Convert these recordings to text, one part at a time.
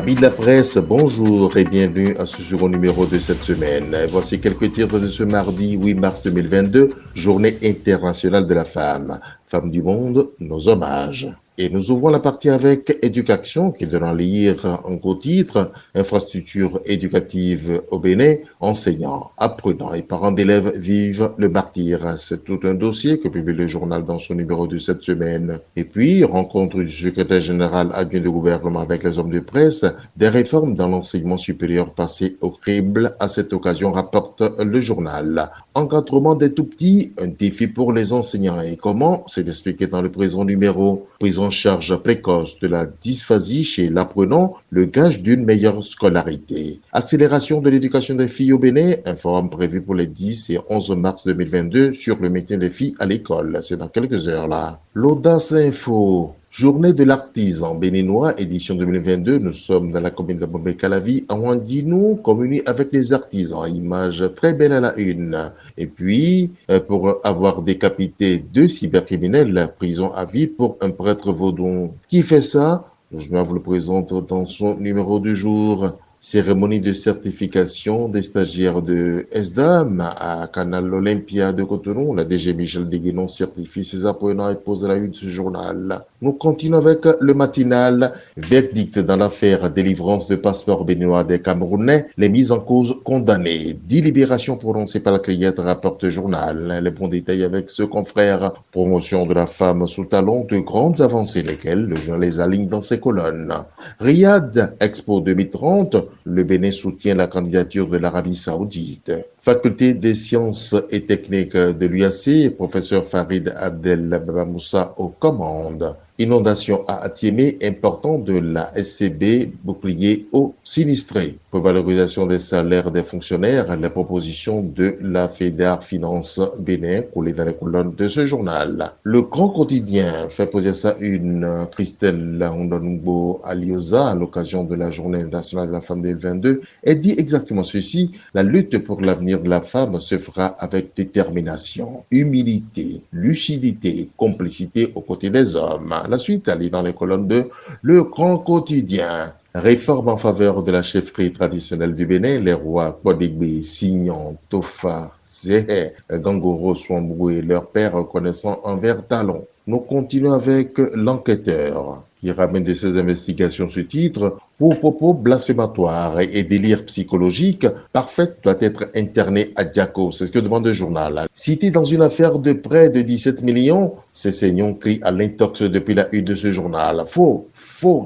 Amis de la presse, bonjour et bienvenue à ce second numéro de cette semaine. Voici quelques titres de ce mardi 8 mars 2022, journée internationale de la femme. Femmes du monde, nos hommages. Et nous ouvrons la partie avec éducation, qui donne à lire en gros titre, infrastructure éducative au Bénin, enseignants, apprenants et parents d'élèves vivent le martyre. C'est tout un dossier que publie le journal dans son numéro de cette semaine. Et puis, rencontre du secrétaire général adjoint de gouvernement avec les hommes de presse, des réformes dans l'enseignement supérieur passées au crible. À cette occasion, rapporte le journal. Encadrement des tout-petits, un défi pour les enseignants. Et comment? C'est expliqué dans le présent numéro. Prise en charge précoce de la dysphasie chez l'apprenant, le gage d'une meilleure scolarité. Accélération de l'éducation des filles au Bénin, un forum prévu pour les 10 et 11 mars 2022 sur le maintien des filles à l'école. C'est dans quelques heures là. L'Audace Info. Journée de l'artisan béninois, édition 2022. Nous sommes dans la commune de Bombay-Calavi, à Wandinou, communie avec les artisans. Image très belle à la une. Et puis, pour avoir décapité 2 cybercriminels, prison à vie pour un prêtre vaudon. Qui fait ça? Je vous le présente dans son numéro du jour. Cérémonie de certification des stagiaires de SDAM à Canal Olympia de Cotonou. La DG Michel Deguenon certifie ses apprenants et pose la une de ce journal. Nous continuons avec le matinal. Verdict dans l'affaire délivrance de passeports béninois des Camerounais. Les mises en cause condamnées. 10 libérations prononcées par la criette, rapporte le journal. Les bons détails avec ce confrère. Promotion de la femme sous talon, de grandes avancées, lesquelles le journal les aligne dans ses colonnes. Riyad Expo 2030. Le Bénin soutient la candidature de l'Arabie Saoudite. Faculté des sciences et techniques de l'UAC, professeur Farid Abdel Babamoussa aux commandes. Inondation à Atiémé, important de la SCB, bouclier aux sinistrés. Revalorisation des salaires des fonctionnaires, la proposition de la FEDAR Finance Bénin, coulée dans les colonnes de ce journal. Le Grand Quotidien fait poser sa une. Christelle Ondonugbo Alioza, à l'occasion de la Journée nationale de la femme 2022, elle dit exactement ceci: la lutte pour l'avenir de la femme se fera avec détermination, humilité, lucidité, complicité aux côtés des hommes. La suite, elle est dans les colonnes de Le Grand Quotidien. Réforme en faveur de la chefferie traditionnelle du Bénin, les rois Podegbe, Signon, Tofa, Zéhé, Gangoro, Swambou et leur père reconnaissant envers talon. Nous continuons avec l'enquêteur qui ramène de ses investigations ce titre. Pour propos blasphématoires et délire psychologique, Parfaite doit être internée à Diaco. C'est ce que demande le journal. Cité dans une affaire de près de 17 millions, ces saignons crient à l'intox depuis la une de ce journal. Faux,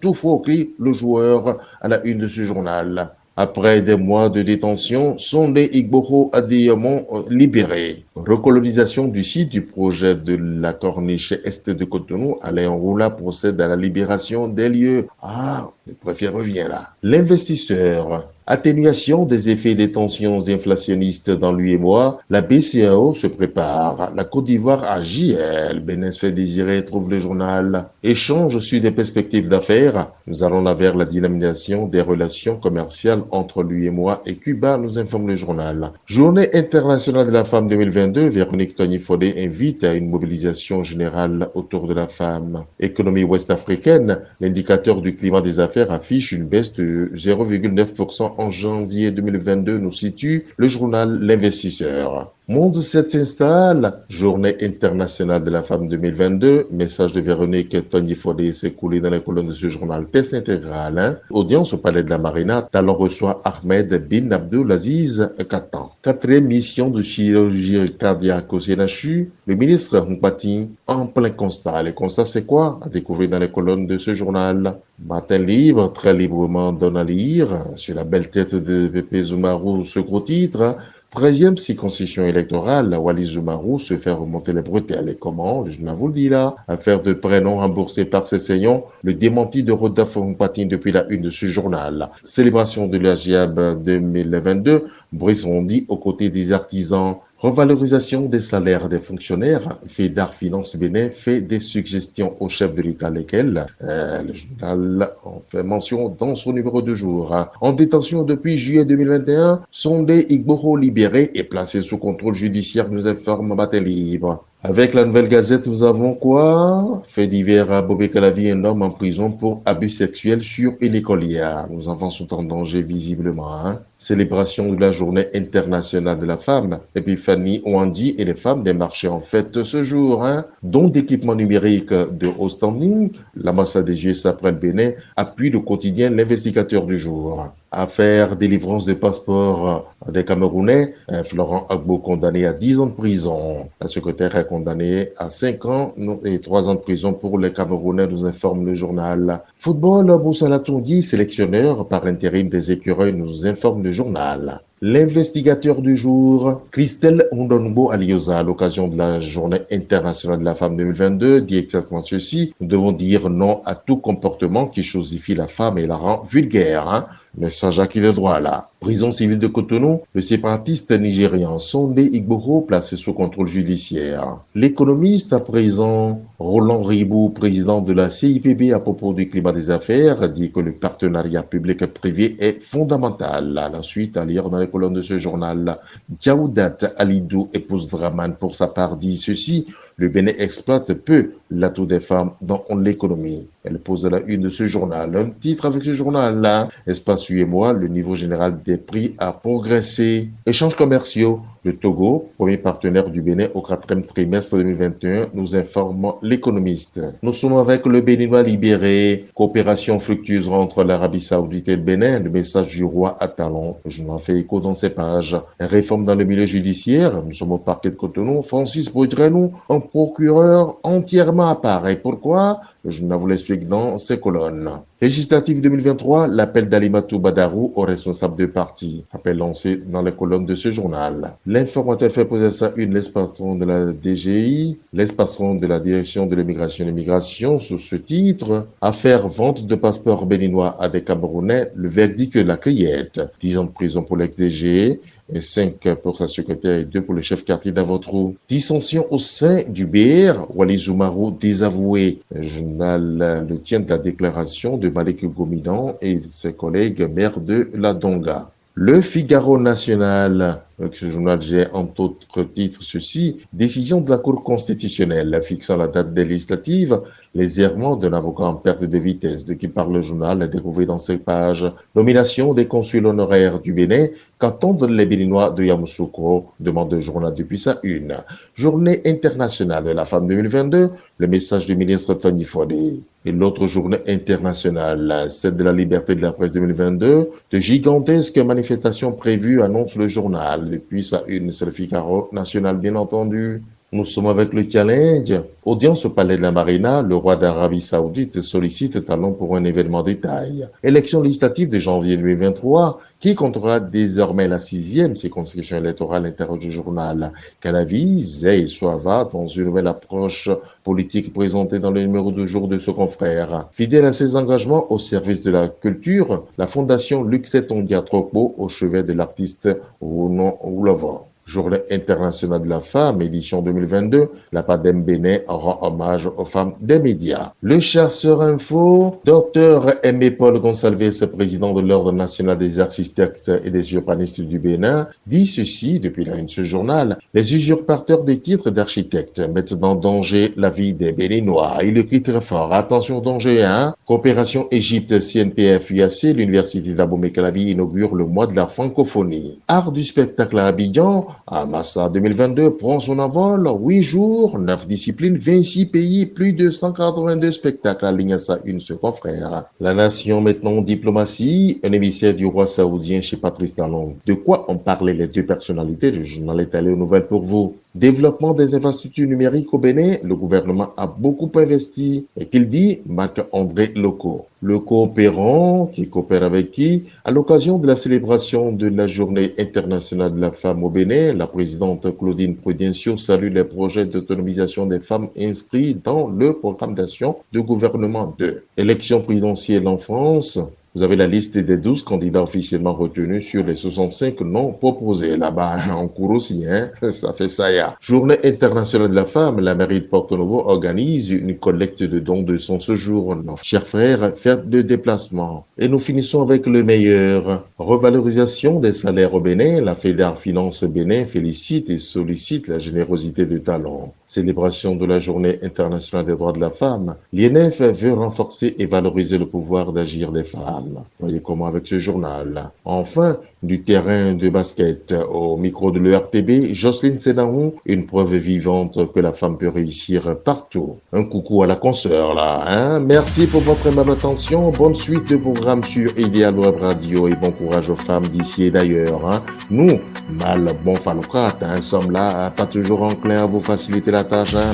tout faux, crie le joueur à la une de ce journal. Après des mois de détention, Sondé Igboro Adéamon libéré. Recolonisation du site du projet de la corniche est de Cotonou. Alain Roula procède à la libération des lieux. Ah, le préfet revient là. L'investisseur. Atténuation des effets des tensions inflationnistes dans l'UEMOA, la BCAO se prépare. La Côte d'Ivoire agit, elle. Bénin se fait désirer, trouve le journal. Échange sur des perspectives d'affaires. Nous allons vers la dynamisation des relations commerciales entre l'UEMOA et Cuba, nous informe le journal. Journée internationale de la femme 2022, Véronique Tony-Fodé invite à une mobilisation générale autour de la femme. Économie ouest-africaine, l'indicateur du climat des affaires affiche une baisse de 0,9% en janvier 2022, nous situe le journal L'Investisseur. Monde 7 s'installe, Journée internationale de la femme 2022, message de Véronique Tony-Fodé s'est coulé dans les colonnes de ce journal. Test intégral, Audience au Palais de la Marina, Talon reçoit Ahmed Bin Abdulaziz Katan. 4e mission de chirurgie cardiaque au CNHU, le ministre Mpati en plein constat. Le constat c'est quoi? À découvrir dans les colonnes de ce journal. Matin libre, très librement donne à lire, sur la belle tête de Pépé Zoumarou, ce gros titre. 13e circonscription électorale, Wallis Zoumarou se fait remonter les bretelles. Et comment? Je vous le dis là. Affaire de prénom remboursé par ses saignants, le démenti de Rodolphe Mpati depuis la une de ce journal. Célébration de l'AGIAB 2022, Brice Rondi aux côtés des artisans. Revalorisation des salaires des fonctionnaires. FEDAR Finance Bénin fait des suggestions au chef de l'État, lesquelles le journal en fait mention dans son numéro de jour. En détention depuis juillet 2021, Sondé Igboro libéré et placé sous contrôle judiciaire, nous informe Matin Libre. Avec la Nouvelle Gazette, nous avons quoi? Fait divers à Bobé Calavi, un homme en prison pour abus sexuels sur une écolière. Nos enfants sont en danger visiblement. Célébration de la journée internationale de la femme. Epiphanie Ouandi et les femmes des marchés en fête ce jour. Don d'équipements numériques de haut standing. L'ambassade des USA après le Bénin appuie le quotidien L'investigateur du jour. Affaire délivrance de passeports des Camerounais, Florent Gbagbo condamné à 10 ans de prison. La secrétaire est condamnée à 5 ans et 3 ans de prison pour les Camerounais, nous informe le journal. Football, Boussala Tondi, sélectionneur par intérim des Écureuils, nous informe le journal. L'investigateur du jour, Christelle Ondongo Alioza, à l'occasion de la Journée internationale de la femme 2022, dit exactement ceci: nous devons dire non à tout comportement qui chosifie la femme et la rend vulgaire. Message à qui de droit là. Prison civile de Cotonou, le séparatiste nigérian Sondé Igboro placé sous contrôle judiciaire. L'économiste à présent, Roland Ribou, président de la CIPB à propos du climat des affaires, dit que le partenariat public-privé est fondamental. À la suite, à lire dans les colonnes de ce journal. Diaoudat Alidou, épouse Draman, pour sa part, dit ceci: le Bénin exploite peu l'atout des femmes dans l'économie. Elle pose à la une de ce journal. Un titre avec ce journal-là. Espace suivez-moi, le niveau général des prix a progressé. Échanges commerciaux. Le Togo, premier partenaire du Bénin au 4e trimestre 2021, nous informe l'économiste. Nous sommes avec le Béninois libéré. Coopération fructueuse entre l'Arabie Saoudite et le Bénin. Le message du roi à Talon. Je m'en fais écho dans ces pages. Réforme dans le milieu judiciaire. Nous sommes au parquet de Cotonou. Francis Baudrenou, un procureur entièrement à part. Et pourquoi? Le journal vous l'explique dans ses colonnes. Législative 2023, l'appel d'Alimatou Badarou aux responsables de parti. Appel lancé dans les colonnes de ce journal. L'informateur fait poser ça une l'ex-patron de la DGI, l'ex-patron de la Direction de l'immigration et l'immigration, sous ce titre: affaire vente de passeports béninois à des Camerounais, le verdict de la criette. 10 ans de prison pour l'ex-DG, et 5 pour sa secrétaire et 2 pour le chef quartier d'Avotrou. Dissension au sein du BR, Wali Zoumarou désavoué. Le journal le tient de la déclaration de Malik Gomidan et de ses collègues maires de la Donga. Le Figaro national, avec ce journal, j'ai entre autres titres ceci: décision de la Cour constitutionnelle fixant la date des législatives, les errements d'un avocat en perte de vitesse. De qui parle le journal, à découvrir dans ces pages. Nomination des consuls honoraires du Bénin, qu'attendent les Béninois de Yamoussoukro, demande le journal depuis sa une. Journée internationale de la femme 2022, le message du ministre Tony Fodé. Et l'autre journée internationale, celle de la liberté de la presse 2022, de gigantesques manifestations prévues, annonce le journal. Depuis sa une, c'est le Figaro national bien entendu. Nous sommes avec le challenge. Audience au palais de la Marina, le roi d'Arabie Saoudite sollicite Talon pour un événement de taille. Élection législative de janvier 2023, qui contrôlera désormais la 6e circonscription électorale, interroge le journal. Calavi, Zey Soava, dans une nouvelle approche politique présentée dans le numéro de jour de ce confrère. Fidèle à ses engagements au service de la culture, la fondation Luxet Ondia Trokbo au chevet de l'artiste Rounon Oulova. Journée internationale de la femme, édition 2022, la PADEM Bénin rend hommage aux femmes des médias. Le chasseur info, Dr Aimé Paul Gonsalves, président de l'Ordre national des architectes et des urbanistes du Bénin, dit ceci depuis la une de ce journal: les usurpateurs des titres d'architectes mettent en danger la vie des Béninois. Il écrit très fort: attention danger, Coopération Égypte, CNPF, UAC, l'université d'Abomey-Calavi inaugure le mois de la francophonie. Art du spectacle à Abidjan, Massa 2022 prend son envol, 8 jours, 9 disciplines, 26 pays, plus de 182 spectacles alignent à sa une ce confrère. La nation maintenant diplomatie, un émissaire du roi saoudien chez Patrice Talon. De quoi ont parlé les deux personnalités? Le journal est allé aux nouvelles pour vous. Développement des infrastructures numériques au Bénin, le gouvernement a beaucoup investi. Et qu'il dit, Marc-André Loco. Le coopérant, qui coopère avec qui? À l'occasion de la célébration de la Journée internationale de la femme au Bénin, la présidente Claudine Prudencio salue les projets d'autonomisation des femmes inscrits dans le programme d'action du gouvernement 2. Élection présidentielle en France. Vous avez la liste des 12 candidats officiellement retenus sur les 65 non proposés. Là-bas, en cours aussi, hein, ça fait ça, ya. Journée internationale de la femme, la mairie de Porto Novo organise une collecte de dons de son séjour. Chers frères, faites de déplacement. Et nous finissons avec le meilleur. Revalorisation des salaires au Bénin. La Fédère Finance Bénin félicite et sollicite la générosité de talents. Célébration de la Journée internationale des droits de la femme. L'INF veut renforcer et valoriser le pouvoir d'agir des femmes. Voyez comment avec ce journal. Enfin, du terrain de basket au micro de l'ERTB, Jocelyne Sénahou, une preuve vivante que la femme peut réussir partout. Un coucou à la consoeur là, hein. Merci pour votre aimable attention. Bonne suite de programme sur Idéal Web Radio et bon courage aux femmes d'ici et d'ailleurs, hein. Nous, mal bon phallocrate, hein, sommes là, pas toujours enclins à vous faciliter la tâche, hein,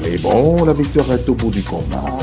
mais bon, la victoire est au bout du combat.